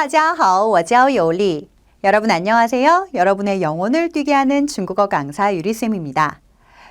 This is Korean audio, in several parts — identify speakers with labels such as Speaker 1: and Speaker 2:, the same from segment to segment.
Speaker 1: 大家好，我叫尤丽. 여러분 안녕하세요. 여러분의 영혼을 뛰게 하는 중국어 강사 유리쌤입니다.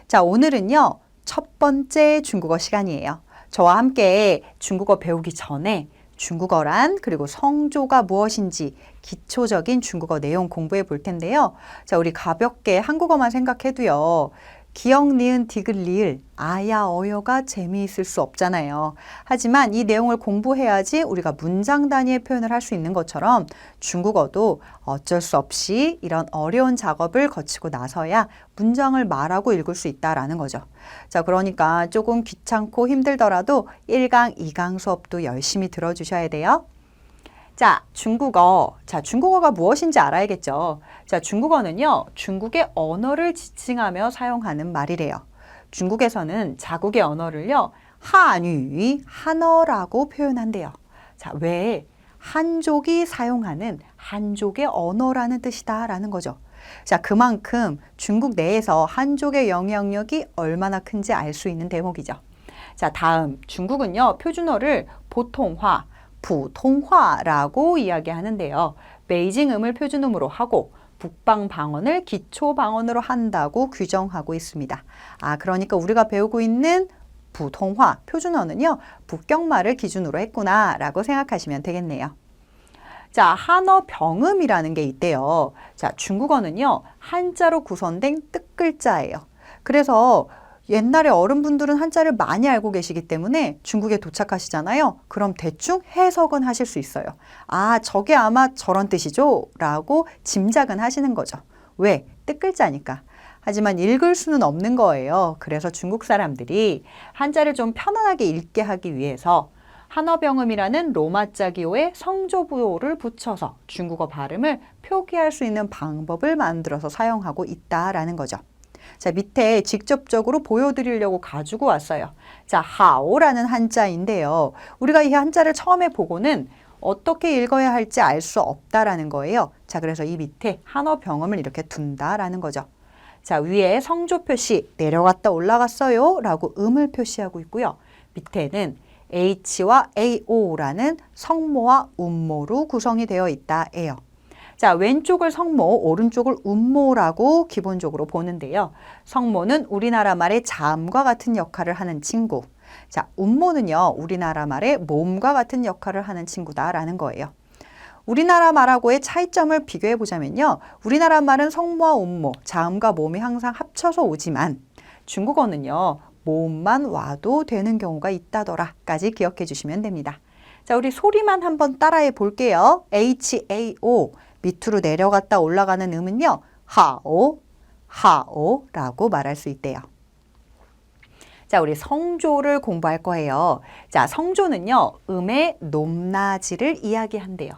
Speaker 1: 자, 오늘은요. 첫 번째 중국어 시간이에요. 저와 함께 중국어 배우기 전에 중국어란 그리고 성조가 무엇인지 기초적인 중국어 내용 공부해 볼 텐데요. 자, 우리 가볍게 한국어만 생각해도요. 기역, 니은, 디귿, 리을, 아야, 어여가 재미있을 수 없잖아요. 하지만 이 내용을 공부해야지 우리가 문장 단위의 표현을 할 수 있는 것처럼 중국어도 어쩔 수 없이 이런 어려운 작업을 거치고 나서야 문장을 말하고 읽을 수 있다라는 거죠. 자, 그러니까 조금 귀찮고 힘들더라도 1강, 2강 수업도 열심히 들어주셔야 돼요. 자, 중국어. 자, 중국어가 무엇인지 알아야겠죠. 자, 중국어는요, 중국의 언어를 지칭하며 사용하는 말이래요. 중국에서는 자국의 언어를요, 한유, 한어라고 표현한대요. 자, 왜? 한족이 사용하는 한족의 언어라는 뜻이다라는 거죠. 자, 그만큼 중국 내에서 한족의 영향력이 얼마나 큰지 알 수 있는 대목이죠. 자, 다음 중국은요, 표준어를 보통화, 부통화라고 이야기하는데요. 베이징음을 표준음으로 하고 북방 방언을 기초 방언으로 한다고 규정하고 있습니다. 그러니까 우리가 배우고 있는 부통화, 표준어는요. 북경말을 기준으로 했구나라고 생각하시면 되겠네요. 자, 한어 병음이라는 게 있대요. 자, 중국어는요. 한자로 구성된 뜻글자예요. 그래서 옛날에 어른분들은 한자를 많이 알고 계시기 때문에 중국에 도착하시잖아요. 그럼 대충 해석은 하실 수 있어요. 저게 아마 저런 뜻이죠? 라고 짐작은 하시는 거죠. 왜? 뜻글자니까. 하지만 읽을 수는 없는 거예요. 그래서 중국 사람들이 한자를 좀 편안하게 읽게 하기 위해서 한어병음이라는 로마자 기호에 성조부호를 붙여서 중국어 발음을 표기할 수 있는 방법을 만들어서 사용하고 있다라는 거죠. 자, 밑에 직접적으로 보여드리려고 가지고 왔어요. 자, 하오라는 한자인데요. 우리가 이 한자를 처음에 보고는 어떻게 읽어야 할지 알 수 없다라는 거예요. 자, 그래서 이 밑에 한어 병음을 이렇게 둔다라는 거죠. 자, 위에 성조 표시 내려갔다 올라갔어요 라고 음을 표시하고 있고요. 밑에는 H와 AO라는 성모와 운모로 구성이 되어 있다예요. 자, 왼쪽을 성모, 오른쪽을 운모라고 기본적으로 보는데요. 성모는 우리나라 말의 자음과 같은 역할을 하는 친구. 자, 운모는요, 우리나라 말의 모음과 같은 역할을 하는 친구다라는 거예요. 우리나라 말하고의 차이점을 비교해 보자면요. 우리나라 말은 성모와 운모, 자음과 모음이 항상 합쳐서 오지만 중국어는요, 모음만 와도 되는 경우가 있다더라까지 기억해 주시면 됩니다. 자, 우리 소리만 한번 따라해 볼게요. H-A-O. 밑으로 내려갔다 올라가는 음은요. 하오, 하오라고 말할 수 있대요. 자, 우리 성조를 공부할 거예요. 자, 성조는요. 음의 높낮이를 이야기한대요.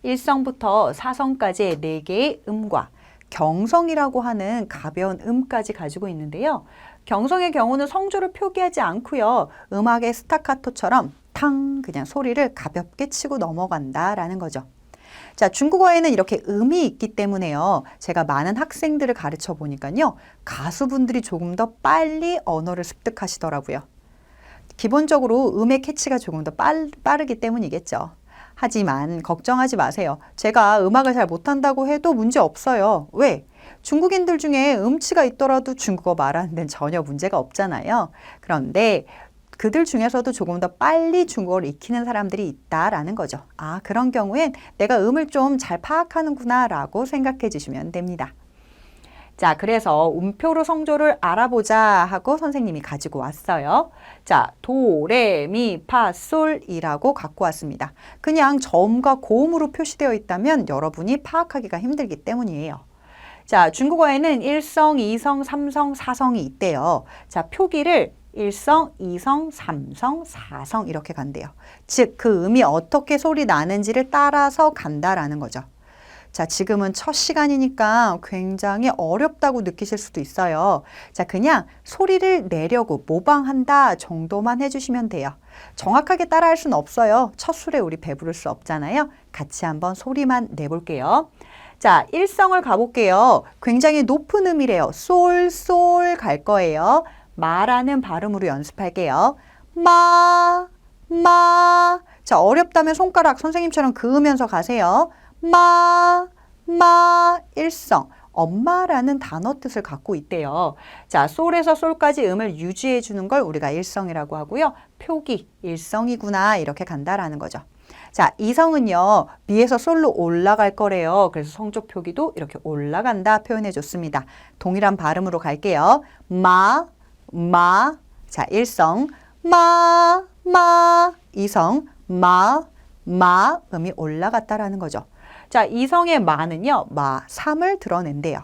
Speaker 1: 1성부터 4성까지의 4개의 음과 경성이라고 하는 가벼운 음까지 가지고 있는데요. 경성의 경우는 성조를 표기하지 않고요. 음악의 스타카토처럼 탕 그냥 소리를 가볍게 치고 넘어간다라는 거죠. 자, 중국어에는 이렇게 음이 있기 때문에요. 제가 많은 학생들을 가르쳐 보니까요. 가수분들이 조금 더 빨리 언어를 습득하시더라고요. 기본적으로 음의 캐치가 조금 더 빠르기 때문이겠죠. 하지만 걱정하지 마세요. 제가 음악을 잘 못한다고 해도 문제 없어요. 왜? 중국인들 중에 음치가 있더라도 중국어 말하는 데는 전혀 문제가 없잖아요. 그런데 그들 중에서도 조금 더 빨리 중국어를 익히는 사람들이 있다라는 거죠. 그런 경우엔 내가 음을 좀 잘 파악하는구나 라고 생각해 주시면 됩니다. 자, 그래서 음표로 성조를 알아보자 하고 선생님이 가지고 왔어요. 자, 도, 레, 미, 파, 솔이라고 갖고 왔습니다. 그냥 저음과 고음으로 표시되어 있다면 여러분이 파악하기가 힘들기 때문이에요. 자, 중국어에는 1성, 2성, 3성, 4성이 있대요. 자, 표기를 1성, 2성, 3성, 4성 이렇게 간대요. 즉, 그 음이 어떻게 소리 나는지를 따라서 간다라는 거죠. 자, 지금은 첫 시간이니까 굉장히 어렵다고 느끼실 수도 있어요. 자, 그냥 소리를 내려고 모방한다 정도만 해주시면 돼요. 정확하게 따라할 수는 없어요. 첫 술에 우리 배부를 수 없잖아요. 같이 한번 소리만 내볼게요. 자, 1성을 가볼게요. 굉장히 높은 음이래요. 솔, 솔 갈 거예요. 마라는 발음으로 연습할게요. 마, 마. 자, 어렵다면 손가락 선생님처럼 그으면서 가세요. 일성. 엄마라는 단어 뜻을 갖고 있대요. 자, 솔에서 솔까지 음을 유지해 주는 걸 우리가 일성이라고 하고요. 표기, 일성이구나 이렇게 간다라는 거죠. 자, 이성은요. 미에서 솔로 올라갈 거래요. 그래서 성조 표기도 이렇게 올라간다 표현해 줬습니다. 동일한 발음으로 갈게요. 자, 일성. 이성. 음이 올라갔다라는 거죠. 자, 이성의 마는요. 3을 드러낸대요.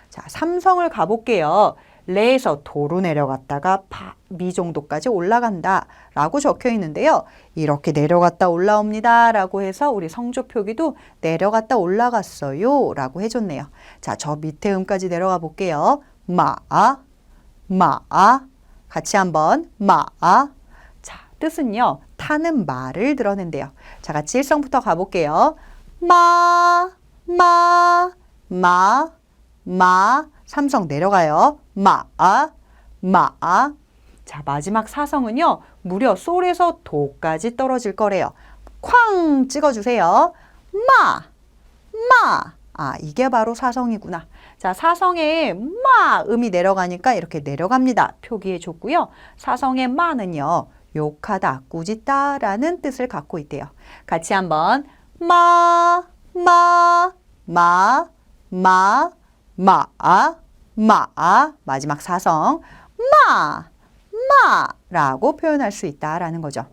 Speaker 1: 자, 삼성을 가볼게요. 레에서 도로 내려갔다가 미 정도까지 올라간다 라고 적혀 있는데요. 이렇게 내려갔다 올라옵니다 라고 해서 우리 성조 표기도 내려갔다 올라갔어요 라고 해줬네요. 자, 저 밑에 음까지 내려가 볼게요. 같이 한번 자, 뜻은요. 타는 말을 드러낸대요. 자, 같이 일성부터 가볼게요. 삼성 내려가요. 자, 마지막 사성은요. 무려 솔에서 도까지 떨어질 거래요. 쾅 찍어주세요. 이게 바로 사성이구나. 자, 사성의 음이 내려가니까 이렇게 내려갑니다. 표기해 줬고요. 사성의 마는요. 욕하다, 꾸짖다라는 뜻을 갖고 있대요. 같이 한번 마지막 사성 라고 표현할 수 있다라는 거죠.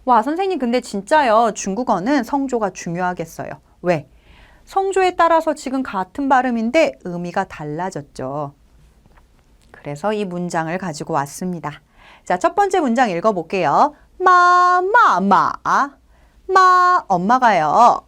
Speaker 1: 와, 선생님 근데 진짜요. 중국어는 성조가 중요하겠어요. 왜? 성조에 따라서 지금 같은 발음인데 의미가 달라졌죠. 그래서 이 문장을 가지고 왔습니다. 자, 첫 번째 문장 읽어볼게요. 엄마가요.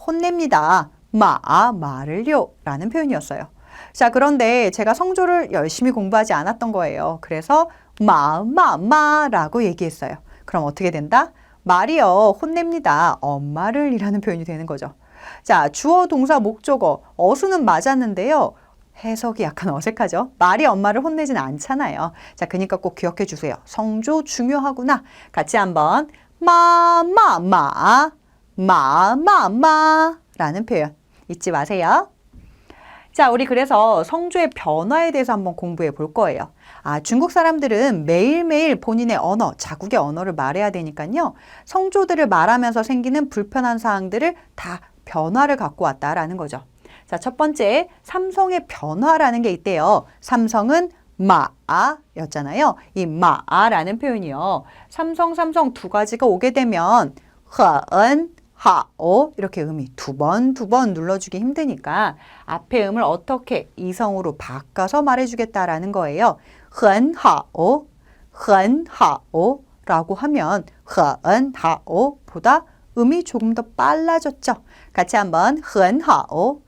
Speaker 1: 혼냅니다. 말을요. 라는 표현이었어요. 자, 그런데 제가 성조를 열심히 공부하지 않았던 거예요. 그래서 라고 얘기했어요. 그럼 어떻게 된다? 말이요. 혼냅니다. 엄마를 이라는 표현이 되는 거죠. 자, 주어, 동사, 목적어. 어수는 맞았는데요. 해석이 약간 어색하죠? 말이 엄마를 혼내진 않잖아요. 자, 그러니까 꼭 기억해 주세요. 성조 중요하구나. 같이 한번 라는 표현 잊지 마세요. 자, 우리 그래서 성조의 변화에 대해서 한번 공부해 볼 거예요. 중국 사람들은 매일매일 본인의 언어, 자국의 언어를 말해야 되니까요. 성조들을 말하면서 생기는 불편한 사항들을 다 변화를 갖고 왔다라는 거죠. 자, 첫 번째, 삼성의 변화라는 게 있대요. 삼성은 였잖아요. 이 라는 표현이요. 삼성 두 가지가 오게 되면 하오 이렇게 음이 두 번 눌러주기 힘드니까 앞에 음을 어떻게 이성으로 바꿔서 말해주겠다라는 거예요. 흔하오 라고 하면 흔하오 보다 음이 조금 더 빨라졌죠. 같이 한번 흔하오.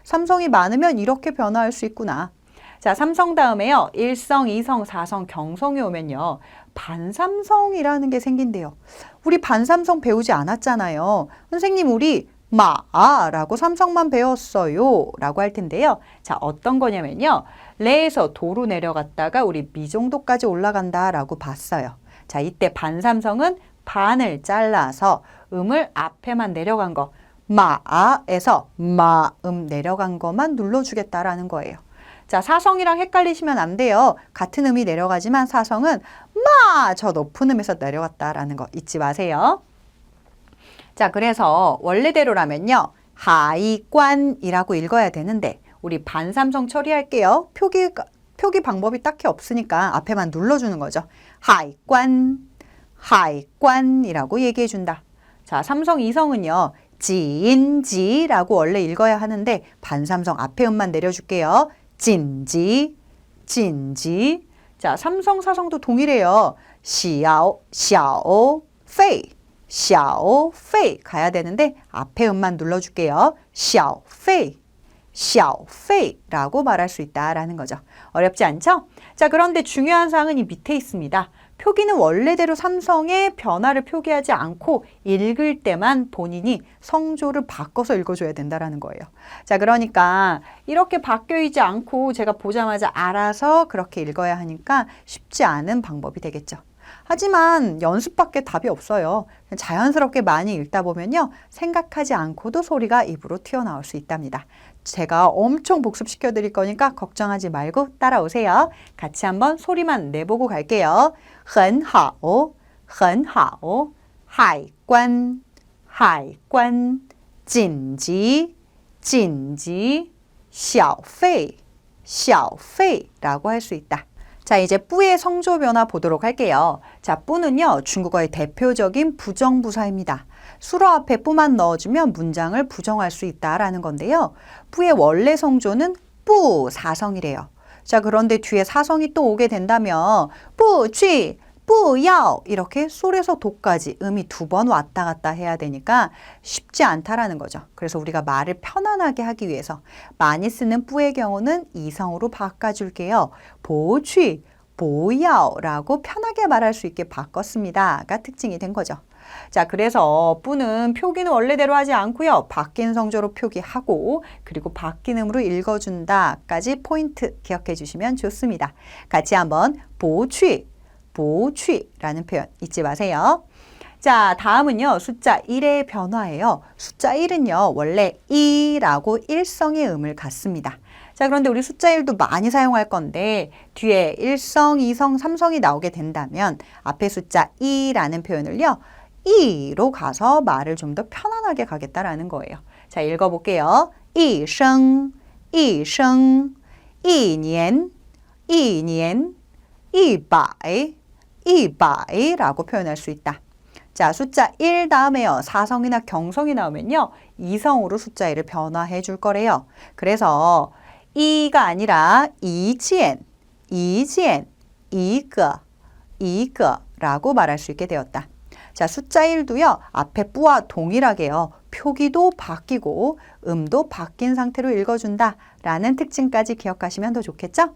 Speaker 1: 삼성이 많으면 이렇게 변화할 수 있구나. 자, 삼성 다음에요. 일성, 이성, 사성, 경성이 오면요. 반삼성이라는 게 생긴대요. 우리 반삼성 배우지 않았잖아요. 선생님, 우리 라고 삼성만 배웠어요. 라고 할 텐데요. 자, 어떤 거냐면요. 레에서 도로 내려갔다가 우리 미 정도까지 올라간다 라고 봤어요. 자, 이때 반삼성은 반을 잘라서 음을 앞에만 내려간 거. 마에서 마음 내려간 것만 눌러주겠다라는 거예요. 자, 사성이랑 헷갈리시면 안 돼요. 같은 음이 내려가지만 사성은 저 높은 음에서 내려갔다라는 거 잊지 마세요. 자, 그래서 원래대로라면요. 하이관이라고 읽어야 되는데 우리 반삼성 처리할게요. 표기 방법이 딱히 없으니까 앞에만 눌러주는 거죠. 하이관이라고 얘기해 준다. 자, 삼성 이성은요. 진지라고 원래 읽어야 하는데 반삼성 앞에 음만 내려줄게요. 진지. 자, 삼성 사성도 동일해요. 샤오페이 가야 되는데 앞에 음만 눌러줄게요. 샤오페이라고 말할 수 있다라는 거죠. 어렵지 않죠? 자, 그런데 중요한 사항은 이 밑에 있습니다. 표기는 원래대로 삼성의 변화를 표기하지 않고 읽을 때만 본인이 성조를 바꿔서 읽어줘야 된다는 거예요. 자, 그러니까 이렇게 바뀌어있지 않고 제가 보자마자 알아서 그렇게 읽어야 하니까 쉽지 않은 방법이 되겠죠. 하지만 연습밖에 답이 없어요. 자연스럽게 많이 읽다 보면요. 생각하지 않고도 소리가 입으로 튀어나올 수 있답니다. 제가 엄청 복습시켜 드릴 거니까 걱정하지 말고 따라오세요. 같이 한번 소리만 내보고 갈게요. 很好,很好,海关,海关,紧急,紧急,小费,小费라고 할 수 있다. 자, 이제 뿌의 성조 변화 보도록 할게요. 자, 뿌는요, 중국어의 대표적인 부정부사입니다. 수로 앞에 뿌만 넣어주면 문장을 부정할 수 있다라는 건데요. 뿌의 원래 성조는 뿌 사성이래요. 자, 그런데 뒤에 사성이 또 오게 된다면 뿌, 취, 뿌야오 이렇게 솔에서 도까지 음이 2번 왔다 갔다 해야 되니까 쉽지 않다라는 거죠. 그래서 우리가 말을 편안하게 하기 위해서 많이 쓰는 뿌의 경우는 이성으로 바꿔줄게요. 보취, 보야오라고 편하게 말할 수 있게 바꿨습니다가 특징이 된 거죠. 자, 그래서 뿌는 표기는 원래대로 하지 않고요. 바뀐 성조로 표기하고 그리고 바뀐 음으로 읽어준다까지 포인트 기억해 주시면 좋습니다. 같이 한번 보취, 보취라는 표현 잊지 마세요. 자, 다음은요. 숫자 1의 변화예요. 숫자 1은요. 원래 이라고 일성의 음을 갖습니다. 자, 그런데 우리 숫자 1도 많이 사용할 건데 뒤에 1성, 2성, 3성이 나오게 된다면 앞에 숫자 2라는 표현을요. 이로 가서 말을 좀 더 편안하게 가겠다라는 거예요. 자, 읽어볼게요. 一生,一生,一年,一年,一百,一百라고 표현할 수 있다. 자, 숫자 1 다음에요. 사성이나 경성이 나오면요. 이성으로 숫자 1을 변화해 줄 거래요. 그래서 이가 아니라 이지엔, 이지엔, 이거, 이거라고 말할 수 있게 되었다. 자, 숫자 1도요. 앞에 뿌와 동일하게요. 표기도 바뀌고 음도 바뀐 상태로 읽어준다라는 특징까지 기억하시면 더 좋겠죠?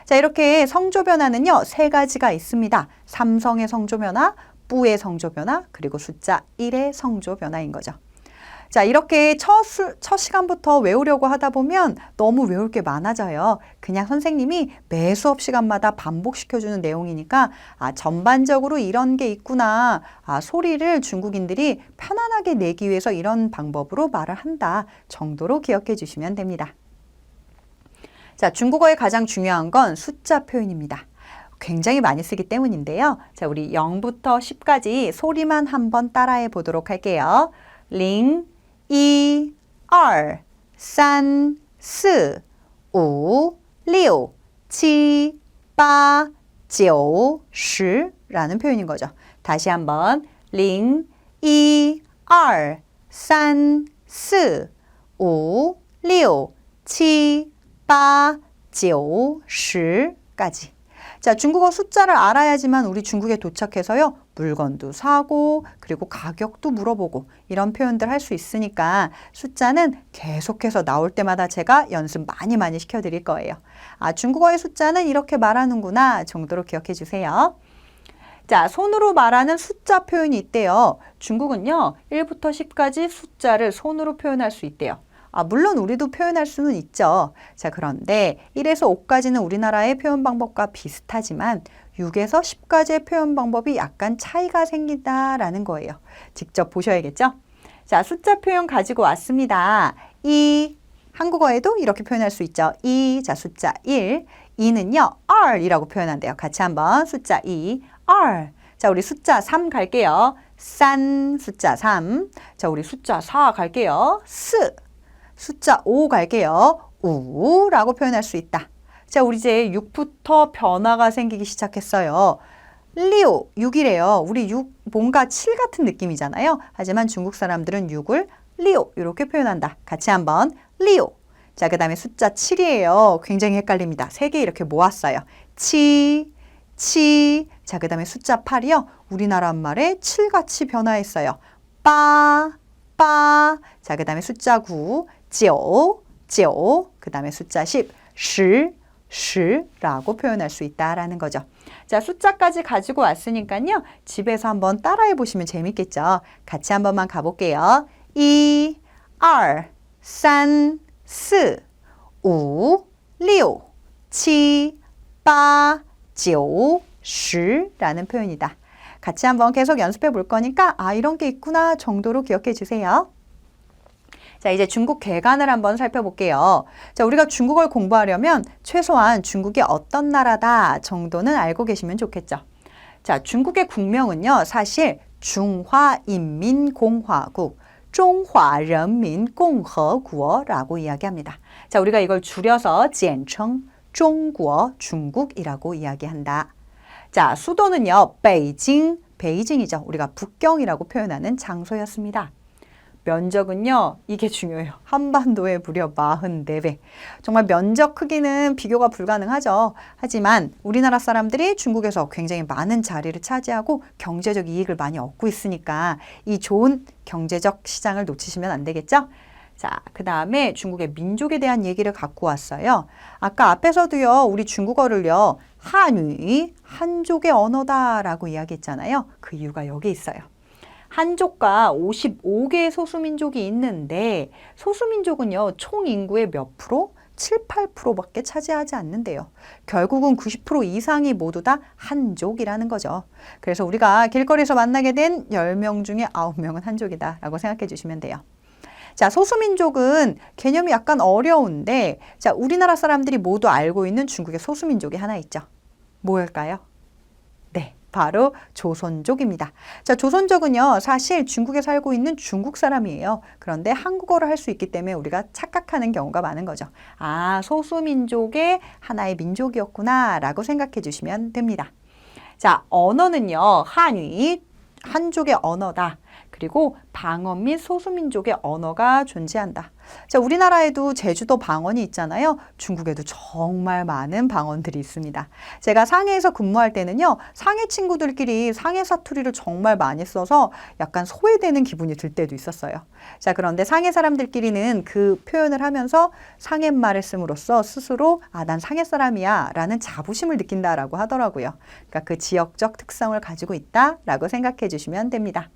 Speaker 1: 자, 이렇게 성조 변화는요. 3가지가 있습니다. 삼성의 성조 변화, 뿌의 성조 변화, 그리고 숫자 1의 성조 변화인 거죠. 자, 이렇게 첫 시간부터 외우려고 하다 보면 너무 외울 게 많아져요. 그냥 선생님이 매 수업 시간마다 반복시켜주는 내용이니까 전반적으로 이런 게 있구나. 소리를 중국인들이 편안하게 내기 위해서 이런 방법으로 말을 한다 정도로 기억해 주시면 됩니다. 자, 중국어의 가장 중요한 건 숫자 표현입니다. 굉장히 많이 쓰기 때문인데요. 자, 우리 0부터 10까지 소리만 한번 따라해 보도록 할게요. 0, 1, 2, 3, 4, 5, 6, 7, 8, 9, 10라는 표현인 거죠. 다시 한번 0, 1, 2, 3, 4, 5, 6, 7, 8, 9, 10까지. 자, 중국어 숫자를 알아야지만 우리 중국에 도착해서요. 물건도 사고 그리고 가격도 물어보고 이런 표현들 할 수 있으니까 숫자는 계속해서 나올 때마다 제가 연습 많이 시켜드릴 거예요. 중국어의 숫자는 이렇게 말하는구나 정도로 기억해 주세요. 자, 손으로 말하는 숫자 표현이 있대요. 중국은요. 1부터 10까지 숫자를 손으로 표현할 수 있대요. 물론 우리도 표현할 수는 있죠. 자, 그런데 1에서 5까지는 우리나라의 표현 방법과 비슷하지만 6에서 10까지의 표현 방법이 약간 차이가 생긴다라는 거예요. 직접 보셔야겠죠? 자, 숫자 표현 가지고 왔습니다. 한국어에도 이렇게 표현할 수 있죠. 자, 숫자 1. 2는요. R이라고 표현한대요. 같이 한번 숫자 2. R. 자, 우리 숫자 3 갈게요. 산 숫자 3. 자, 우리 숫자 4 갈게요. 스. 숫자 5 갈게요. 우라고 표현할 수 있다. 자, 우리 이제 6부터 변화가 생기기 시작했어요. 리오, 6이래요. 우리 6 뭔가 7 같은 느낌이잖아요. 하지만 중국 사람들은 6을 리오 이렇게 표현한다. 같이 한번 리오. 자, 그 다음에 숫자 7이에요. 굉장히 헷갈립니다. 3개 이렇게 모았어요. 치. 자, 그 다음에 숫자 8이요. 우리나라 말에 7같이 변화했어요. 빠. 자, 그 다음에 숫자 9. 9, 그 다음에 숫자 10, 10라고 표현할 수 있다라는 거죠. 자, 숫자까지 가지고 왔으니까요. 집에서 한번 따라해 보시면 재밌겠죠. 같이 한 번만 가볼게요. 1, 2, 3, 4, 5, 6, 7, 8, 9, 10라는 표현이다. 같이 한번 계속 연습해 볼 거니까 이런 게 있구나 정도로 기억해 주세요. 자, 이제 중국 괴간을 한번 살펴볼게요. 자, 우리가 중국어를 공부하려면 최소한 중국이 어떤 나라다 정도는 알고 계시면 좋겠죠. 자, 중국의 국명은요, 사실 중화인민공화국, 中华人民共和国라고 이야기합니다. 자, 우리가 이걸 줄여서 简称 중국, 중국이라고 이야기한다. 자, 수도는요, 베이징, 베이징이죠. 우리가 북경이라고 표현하는 장소였습니다. 면적은요, 이게 중요해요. 한반도의 무려 44배. 정말 면적 크기는 비교가 불가능하죠. 하지만 우리나라 사람들이 중국에서 굉장히 많은 자리를 차지하고 경제적 이익을 많이 얻고 있으니까 이 좋은 경제적 시장을 놓치시면 안 되겠죠? 자, 그 다음에 중국의 민족에 대한 얘기를 갖고 왔어요. 아까 앞에서도요, 우리 중국어를요, 한유, 한족의 언어다라고 이야기했잖아요. 그 이유가 여기 있어요. 한족과 55개의 소수민족이 있는데 소수민족은요, 총 인구의 몇 프로? 7, 8%밖에 차지하지 않는데요. 결국은 90% 이상이 모두 다 한족이라는 거죠. 그래서 우리가 길거리에서 만나게 된 10명 중에 9명은 한족이다라고 생각해 주시면 돼요. 자, 소수민족은 개념이 약간 어려운데, 자, 우리나라 사람들이 모두 알고 있는 중국의 소수민족이 하나 있죠. 뭐일까요? 네, 바로 조선족입니다. 자, 조선족은요, 사실 중국에 살고 있는 중국 사람이에요. 그런데 한국어를 할 수 있기 때문에 우리가 착각하는 경우가 많은 거죠. 소수민족의 하나의 민족이었구나 라고 생각해 주시면 됩니다. 자, 언어는요, 한유, 한족의 언어다. 그리고 방언 및 소수민족의 언어가 존재한다. 자, 우리나라에도 제주도 방언이 있잖아요. 중국에도 정말 많은 방언들이 있습니다. 제가 상해에서 근무할 때는요, 상해 친구들끼리 상해 사투리를 정말 많이 써서 약간 소외되는 기분이 들 때도 있었어요. 자, 그런데 상해 사람들끼리는 그 표현을 하면서 상해말을 씀으로써 스스로 난 상해 사람이야 라는 자부심을 느낀다라고 하더라고요. 그러니까 그 지역적 특성을 가지고 있다라고 생각해 주시면 됩니다.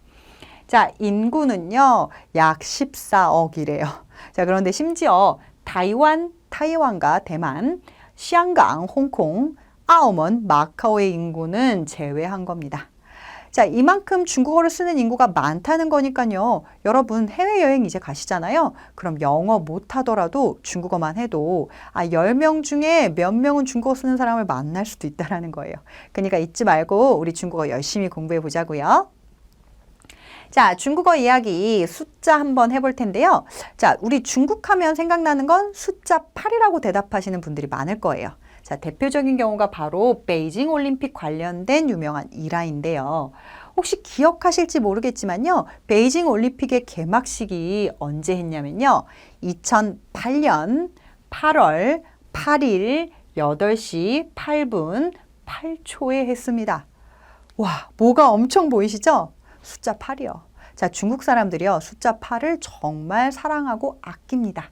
Speaker 1: 자, 인구는요, 약 14억이래요. 자, 그런데 심지어 타이완과 대만,香港, 홍콩, 아오먼, 마카오의 인구는 제외한 겁니다. 자, 이만큼 중국어를 쓰는 인구가 많다는 거니까요. 여러분 해외여행 이제 가시잖아요. 그럼 영어 못하더라도 중국어만 해도 10명 중에 몇 명은 중국어 쓰는 사람을 만날 수도 있다는 거예요. 그러니까 잊지 말고 우리 중국어 열심히 공부해 보자고요. 자, 중국어 이야기 숫자 한번 해볼 텐데요. 자, 우리 중국 하면 생각나는 건 숫자 8이라고 대답하시는 분들이 많을 거예요. 자, 대표적인 경우가 바로 베이징 올림픽 관련된 유명한 일화인데요. 혹시 기억하실지 모르겠지만요. 베이징 올림픽의 개막식이 언제 했냐면요. 2008년 8월 8일 8시 8분 8초에 했습니다. 와, 뭐가 엄청 보이시죠? 숫자 8이요. 자, 중국 사람들이요. 숫자 8을 정말 사랑하고 아낍니다.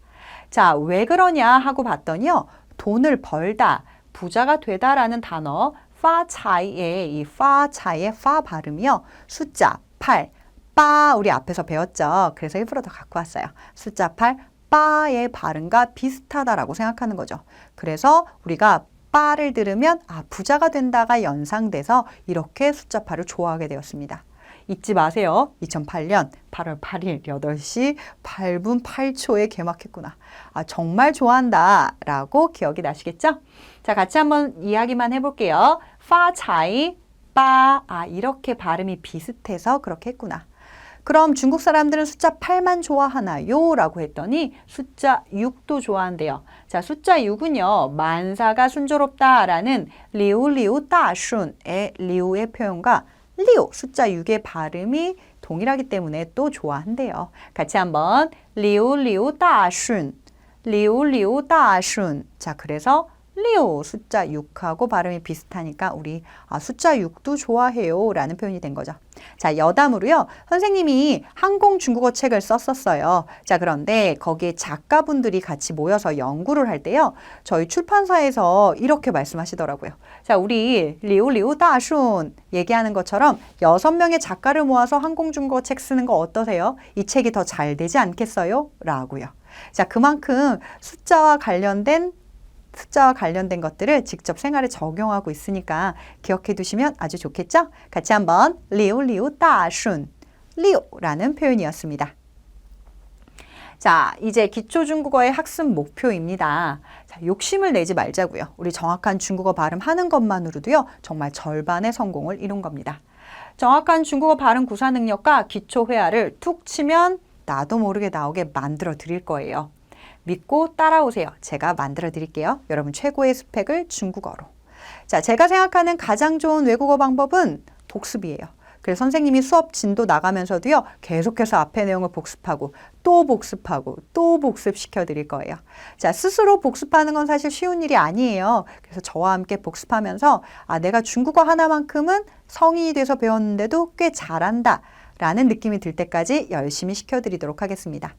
Speaker 1: 자, 왜 그러냐 하고 봤더니요. 돈을 벌다, 부자가 되다라는 단어 파차이의 이 파차이의 파 발음이요. 숫자 8, 빠 우리 앞에서 배웠죠. 그래서 일부러 더 갖고 왔어요. 숫자 8, 빠의 발음과 비슷하다라고 생각하는 거죠. 그래서 우리가 빠를 들으면 부자가 된다가 연상돼서 이렇게 숫자 8을 좋아하게 되었습니다. 잊지 마세요. 2008년 8월 8일 8시 8분 8초에 개막했구나. 정말 좋아한다 라고 기억이 나시겠죠? 자, 같이 한번 이야기만 해볼게요. 파차이, 빠. 이렇게 발음이 비슷해서 그렇게 했구나. 그럼 중국 사람들은 숫자 8만 좋아하나요? 라고 했더니 숫자 6도 좋아한대요. 자, 숫자 6은요. 만사가 순조롭다 라는 리우리우 따순의 리우의 표현과 리우 숫자 6의 발음이 동일하기 때문에 또 좋아한대요. 같이 한번 리우 따순 리우 따순. 자, 그래서 리우 숫자 6하고 발음이 비슷하니까 우리 숫자 6도 좋아해요 라는 표현이 된 거죠. 자, 여담으로요. 선생님이 항공 중국어 책을 썼었어요. 자, 그런데 거기에 작가분들이 같이 모여서 연구를 할 때요. 저희 출판사에서 이렇게 말씀하시더라고요. 자, 우리 리우 따순 얘기하는 것처럼 6명의 작가를 모아서 항공 중국어 책 쓰는 거 어떠세요? 이 책이 더 잘 되지 않겠어요? 라고요. 자, 그만큼 숫자와 관련된 숫자와 관련된 것들을 직접 생활에 적용하고 있으니까 기억해 두시면 아주 좋겠죠? 같이 한번 리우 다순 리우라는 표현이었습니다. 자, 이제 기초중국어의 학습 목표입니다. 자, 욕심을 내지 말자고요. 우리 정확한 중국어 발음하는 것만으로도요, 정말 절반의 성공을 이룬 겁니다. 정확한 중국어 발음 구사 능력과 기초 회화를 툭 치면 나도 모르게 나오게 만들어 드릴 거예요. 믿고 따라오세요. 제가 만들어 드릴게요. 여러분 최고의 스펙을 중국어로. 자, 제가 생각하는 가장 좋은 외국어 방법은 복습이에요. 그래서 선생님이 수업 진도 나가면서도요, 계속해서 앞에 내용을 복습하고 또 복습하고 또 복습시켜 드릴 거예요. 자, 스스로 복습하는 건 사실 쉬운 일이 아니에요. 그래서 저와 함께 복습하면서 내가 중국어 하나만큼은 성인이 돼서 배웠는데도 꽤 잘한다 라는 느낌이 들 때까지 열심히 시켜드리도록 하겠습니다.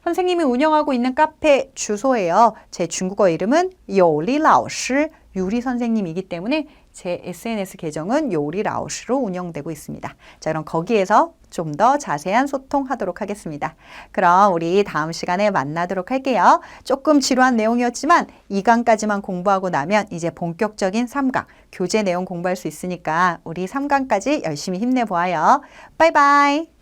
Speaker 1: 선생님이 운영하고 있는 카페 주소예요. 제 중국어 이름은 요리라오시 유리 선생님이기 때문에 제 SNS 계정은 요리라오시로 운영되고 있습니다. 자, 그럼 거기에서 좀 더 자세한 소통하도록 하겠습니다. 그럼 우리 다음 시간에 만나도록 할게요. 조금 지루한 내용이었지만 2강까지만 공부하고 나면 이제 본격적인 3강, 교재 내용 공부할 수 있으니까 우리 3강까지 열심히 힘내보아요. 바이바이.